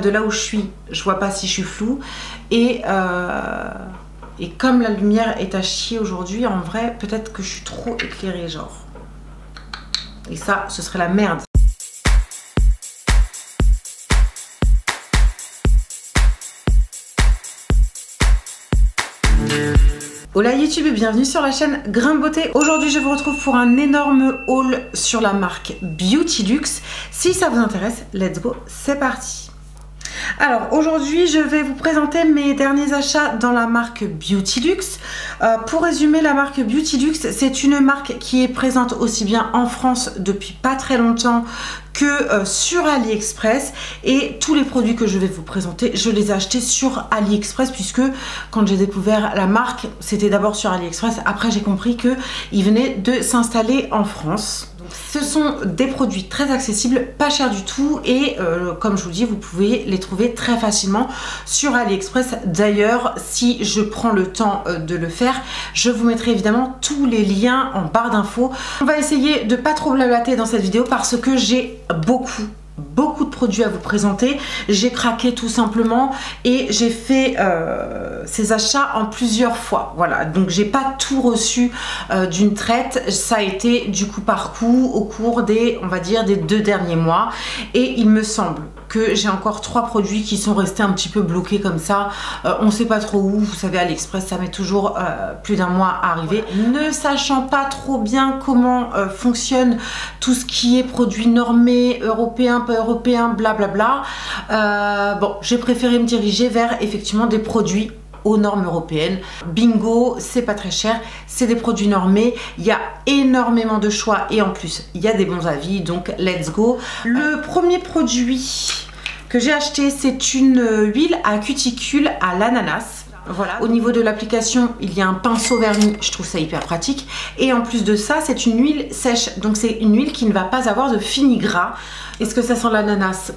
De là où je suis, je vois pas si je suis floue. Et comme la lumière est à chier aujourd'hui, en vrai, peut-être que je suis trop éclairée, genre. Et ça, ce serait la merde. Hola YouTube et bienvenue sur la chaîne Grain de Beauté. Aujourd'hui je vous retrouve pour un énorme haul sur la marque Beautylux. Si ça vous intéresse, let's go, c'est parti. Alors aujourd'hui je vais vous présenter mes derniers achats dans la marque Beautylux. Pour résumer, la marque Beautylux, c'est une marque qui est présente aussi bien en France depuis pas très longtemps que sur AliExpress, et tous les produits que je vais vous présenter, je les ai achetés sur AliExpress, puisque quand j'ai découvert la marque, c'était d'abord sur AliExpress. Après j'ai compris qu'ils venaient de s'installer en France. Donc, ce sont des produits très accessibles, pas chers du tout, et comme je vous dis, vous pouvez les trouver très facilement sur AliExpress. D'ailleurs, si je prends le temps de le faire, je vous mettrai évidemment tous les liens en barre d'infos. On va essayer de pas trop blablater dans cette vidéo parce que j'ai beaucoup de produits à vous présenter. J'ai craqué tout simplement et j'ai fait ces achats en plusieurs fois. Voilà, donc j'ai pas tout reçu d'une traite. Ça a été du coup par coup au cours des, on va dire, des 2 derniers mois, et il me semble que j'ai encore 3 produits qui sont restés un petit peu bloqués comme ça. On sait pas trop où. Vous savez, AliExpress, ça met toujours plus d'un mois à arriver. Ne sachant pas trop bien comment fonctionne tout ce qui est produits normés, européens, pas européens, blablabla. Bon, j'ai préféré me diriger vers effectivement des produits aux normes européennes. Bingo, c'est pas très cher, c'est des produits normés, il y a énormément de choix et en plus il y a des bons avis, donc let's go. Le premier produit que j'ai acheté, c'est une huile à cuticule à l'ananas. Voilà, au niveau de l'application, il y a un pinceau vernis, je trouve ça hyper pratique, et en plus de ça, c'est une huile sèche, donc c'est une huile qui ne va pas avoir de fini gras. Est-ce que ça sent l'ananas?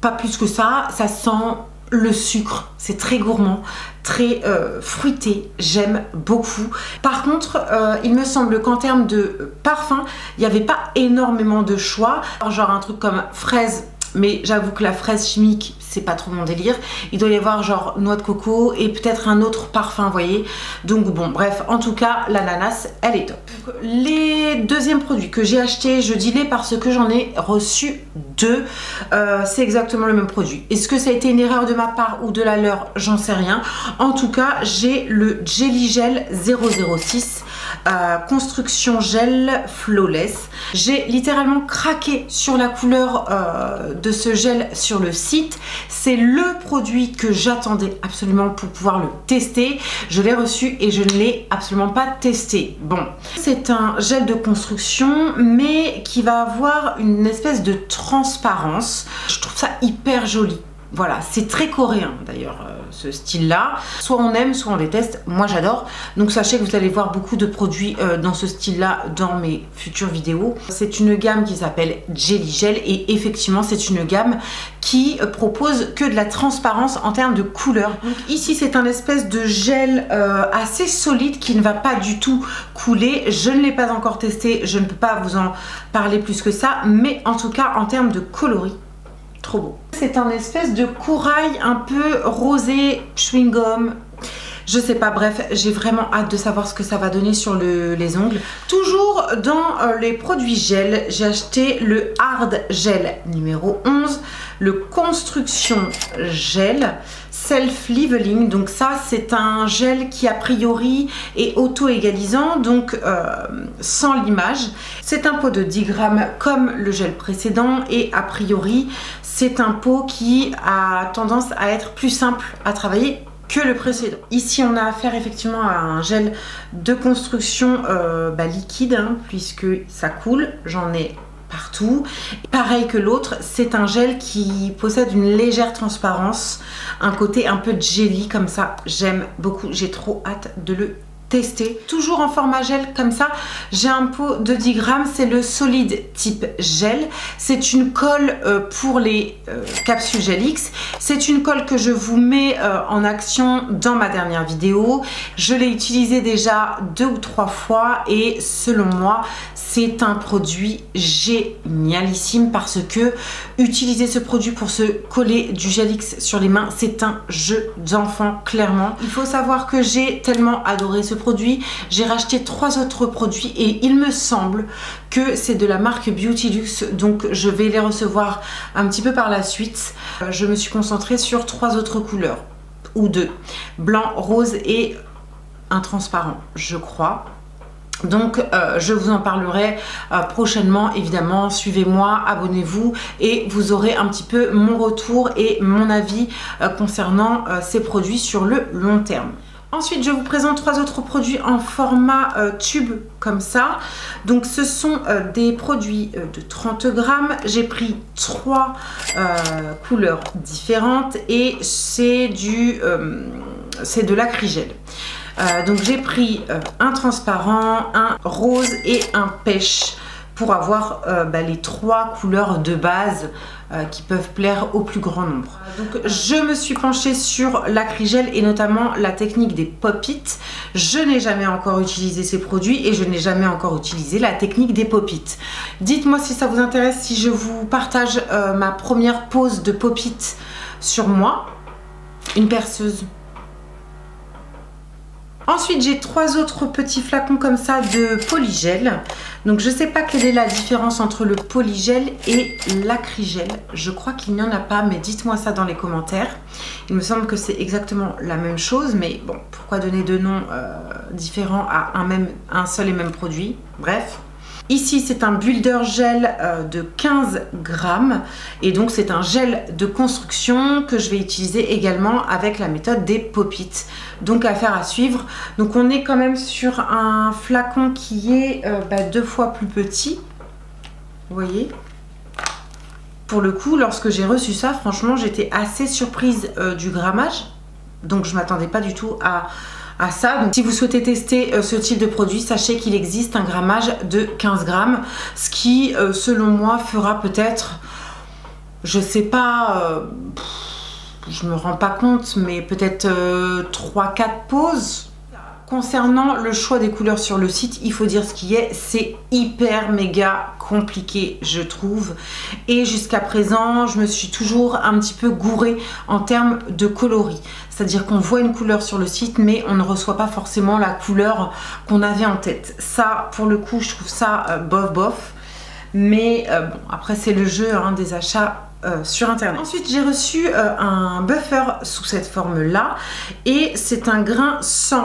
Pas plus que ça, ça sent le sucre, c'est très gourmand, très fruité, j'aime beaucoup. Par contre, il me semble qu'en termes de parfum, il n'y avait pas énormément de choix. Genre un truc comme fraise, mais j'avoue que la fraise chimique, c'est pas trop mon délire. Il doit y avoir genre noix de coco et peut-être un autre parfum, vous voyez. Donc bon, bref, en tout cas, l'ananas, elle est top. Les deuxièmes produits que j'ai achetés, je dis les parce que j'en ai reçu 2. C'est exactement le même produit. Est-ce que ça a été une erreur de ma part ou de la leur? J'en sais rien. En tout cas, j'ai le Jelly Gel 006 construction gel flawless. J'ai littéralement craqué sur la couleur de ce gel sur le site. C'est le produit que j'attendais absolument pour pouvoir le tester. Je l'ai reçu et je ne l'ai absolument pas testé. Bon, c'est un gel de construction mais qui va avoir une espèce de transparence. Je trouve ça hyper joli. Voilà, c'est très coréen d'ailleurs ce style là, soit on aime soit on déteste, moi j'adore. Donc sachez que vous allez voir beaucoup de produits dans ce style là dans mes futures vidéos. C'est une gamme qui s'appelle Jelly Gel et effectivement c'est une gamme qui propose que de la transparence en termes de couleur. Donc ici c'est un espèce de gel assez solide qui ne va pas du tout couler. Je ne l'ai pas encore testé, je ne peux pas vous en parler plus que ça, mais en tout cas en termes de coloris, trop beau. C'est un espèce de corail un peu rosé, chewing-gum, je sais pas, bref, j'ai vraiment hâte de savoir ce que ça va donner sur les ongles. Toujours dans les produits gel, j'ai acheté le Hard Gel numéro 11, le Construction Gel Self Leveling. Donc ça c'est un gel qui a priori est auto-égalisant, donc sans limage. C'est un pot de 10 grammes comme le gel précédent et a priori c'est un pot qui a tendance à être plus simple à travailler que le précédent. Ici on a affaire effectivement à un gel de construction liquide, hein, puisque ça coule, j'en ai partout. Pareil que l'autre, c'est un gel qui possède une légère transparence, un côté un peu jelly comme ça, j'aime beaucoup, j'ai trop hâte de le tester. Toujours en format gel comme ça, j'ai un pot de 10 grammes, c'est le solide type gel. C'est une colle pour les capsules Gel X. C'est une colle que je vous mets en action dans ma dernière vidéo. Je l'ai utilisée déjà 2 ou 3 fois et selon moi c'est un produit génialissime parce que utiliser ce produit pour se coller du gel X sur les mains, c'est un jeu d'enfant, clairement. Il faut savoir que j'ai tellement adoré ce produit, j'ai racheté 3 autres produits et il me semble que c'est de la marque Beautylux, donc je vais les recevoir un petit peu par la suite. Je me suis concentrée sur 3 autres couleurs, ou 2, blanc, rose et un transparent, je crois. Donc je vous en parlerai prochainement, évidemment. Suivez-moi, abonnez-vous et vous aurez un petit peu mon retour et mon avis concernant ces produits sur le long terme. Ensuite, je vous présente 3 autres produits en format tube comme ça. Donc ce sont des produits de 30 grammes. J'ai pris 3 couleurs différentes et c'est de l'acrygel. Donc j'ai pris un transparent, un rose et un pêche pour avoir les 3 couleurs de base qui peuvent plaire au plus grand nombre. Donc je me suis penchée sur l'acrygel et notamment la technique des pop-it. Je n'ai jamais encore utilisé ces produits et je n'ai jamais encore utilisé la technique des pop-it. Dites-moi si ça vous intéresse, si je vous partage ma première pose de pop-it sur moi. Une perceuse. Ensuite, j'ai 3 autres petits flacons comme ça de polygel. Donc, je ne sais pas quelle est la différence entre le polygel et l'acrygel. Je crois qu'il n'y en a pas, mais dites-moi ça dans les commentaires. Il me semble que c'est exactement la même chose, mais bon, pourquoi donner 2 noms différents à un seul et même produit? Bref. Ici, c'est un builder gel de 15 grammes et donc c'est un gel de construction que je vais utiliser également avec la méthode des pop-it. Donc affaire à suivre. Donc on est quand même sur un flacon qui est 2 fois plus petit. Vous voyez? Pour le coup, lorsque j'ai reçu ça, franchement, j'étais assez surprise du grammage. Donc je ne m'attendais pas du tout à ça. Donc si vous souhaitez tester ce type de produit, sachez qu'il existe un grammage de 15 grammes, ce qui selon moi fera peut-être, je sais pas, je me rends pas compte, mais peut-être 3-4 pauses. Concernant le choix des couleurs sur le site, il faut dire ce qui est, c'est hyper méga compliqué, je trouve. Et jusqu'à présent, je me suis toujours un petit peu gourée en termes de coloris. C'est-à-dire qu'on voit une couleur sur le site, mais on ne reçoit pas forcément la couleur qu'on avait en tête. Ça, pour le coup, je trouve ça bof bof. Mais bon, après, c'est le jeu des achats sur internet. Ensuite, j'ai reçu un buffer sous cette forme là et c'est un grain 100-180.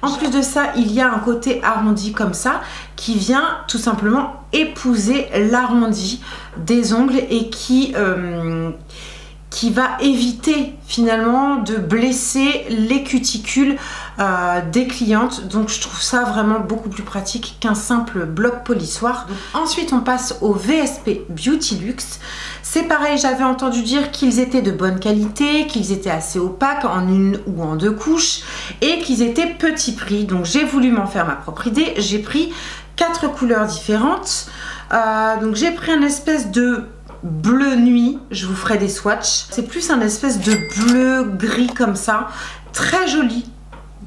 En plus de ça, il y a un côté arrondi comme ça qui vient tout simplement épouser l'arrondi des ongles et qui va éviter finalement de blesser les cuticules des clientes. Donc je trouve ça vraiment beaucoup plus pratique qu'un simple bloc polissoir. Ensuite on passe au VSP Beautylux. C'est pareil, j'avais entendu dire qu'ils étaient de bonne qualité, qu'ils étaient assez opaques en 1 ou en 2 couches et qu'ils étaient petit prix. Donc j'ai voulu m'en faire ma propre idée. J'ai pris 4 couleurs différentes. Donc j'ai pris un espèce de bleu nuit, je vous ferai des swatchs. C'est plus un espèce de bleu gris comme ça, très joli.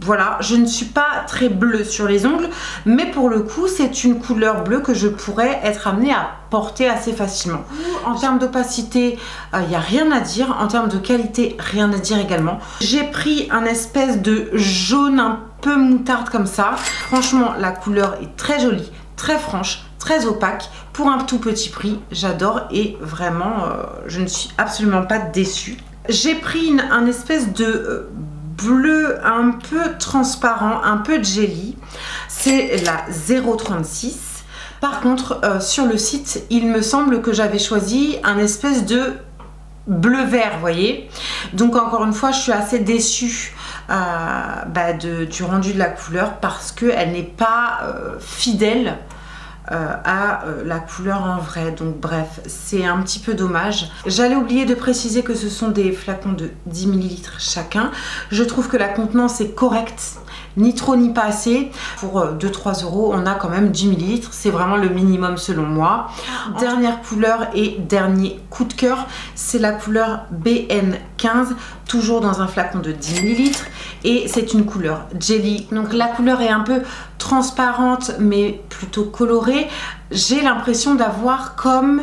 Voilà, je ne suis pas très bleue sur les ongles, mais pour le coup, c'est une couleur bleue que je pourrais être amenée à porter assez facilement. En termes d'opacité, il n'y a rien à dire. En termes de qualité, rien à dire également. J'ai pris un espèce de jaune un peu moutarde comme ça. Franchement, la couleur est très jolie, très franche, très opaque. Pour un tout petit prix, j'adore et vraiment, je ne suis absolument pas déçue. J'ai pris un espèce de bleu un peu transparent, un peu jelly. C'est la 036. Par contre, sur le site, il me semble que j'avais choisi un espèce de bleu-vert, vous voyez. Donc encore une fois, je suis assez déçue du rendu de la couleur parce qu'elle n'est pas fidèle à la couleur en vrai. Donc bref, c'est un petit peu dommage. J'allais oublier de préciser que ce sont des flacons de 10 ml chacun. Je trouve que la contenance est correcte. ni trop ni pas assez. Pour 2-3 euros, on a quand même 10 ml. C'est vraiment le minimum selon moi. Dernière couleur et dernier coup de cœur, c'est la couleur BN15, toujours dans un flacon de 10 ml. Et c'est une couleur jelly. Donc la couleur est un peu transparente, mais plutôt colorée. J'ai l'impression d'avoir comme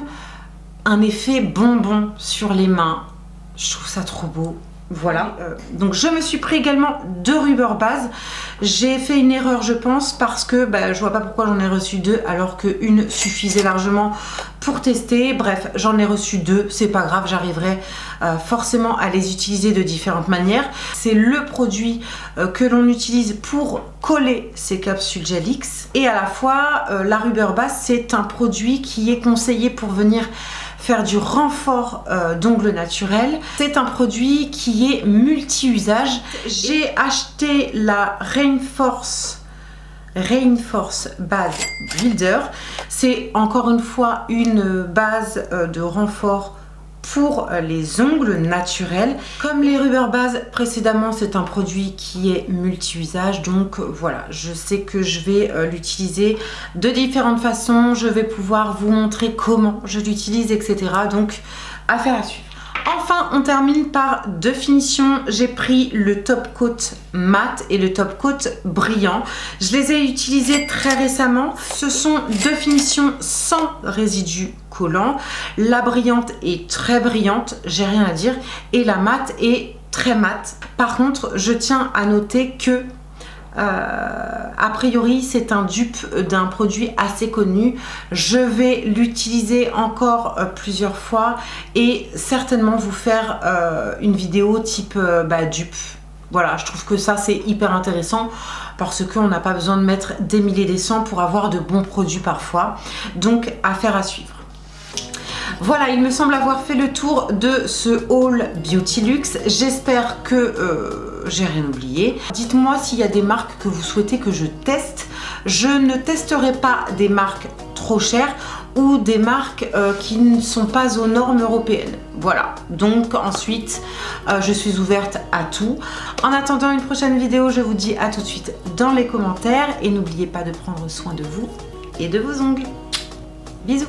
un effet bonbon sur les mains. Je trouve ça trop beau. Voilà, donc je me suis pris également 2 Rubber Base. J'ai fait une erreur je pense parce que je vois pas pourquoi j'en ai reçu 2 alors qu'une suffisait largement pour tester. Bref, j'en ai reçu 2, c'est pas grave, j'arriverai forcément à les utiliser de différentes manières. C'est le produit que l'on utilise pour coller ces capsules Gelix. Et à la fois, la Rubber Base, c'est un produit qui est conseillé pour venir faire du renfort d'ongles naturels. C'est un produit qui est multi-usage. J'ai acheté la Reinforce Base Builder. C'est encore une fois une base de renfort pour les ongles naturels. Comme les Rubber Base précédemment, c'est un produit qui est multi-usage, donc voilà, je sais que je vais l'utiliser de différentes façons, je vais pouvoir vous montrer comment je l'utilise, etc. Donc affaire à suivre. Enfin, on termine par 2 finitions. J'ai pris le top coat mat et le top coat brillant. Je les ai utilisés très récemment. Ce sont 2 finitions sans résidus collants. La brillante est très brillante, j'ai rien à dire. Et la mat est très mat. Par contre, je tiens à noter que a priori c'est un dupe d'un produit assez connu. Je vais l'utiliser encore plusieurs fois et certainement vous faire une vidéo type dupe. Voilà, je trouve que ça c'est hyper intéressant parce qu'on n'a pas besoin de mettre des milliers des cents pour avoir de bons produits parfois. Donc affaire à suivre. Voilà, il me semble avoir fait le tour de ce haul Beauty J'espère que j'ai rien oublié. Dites-moi s'il y a des marques que vous souhaitez que je teste. Je ne testerai pas des marques trop chères ou des marques qui ne sont pas aux normes européennes. Voilà, donc ensuite je suis ouverte à tout. En attendant une prochaine vidéo, je vous dis à tout de suite dans les commentaires et n'oubliez pas de prendre soin de vous et de vos ongles. Bisous.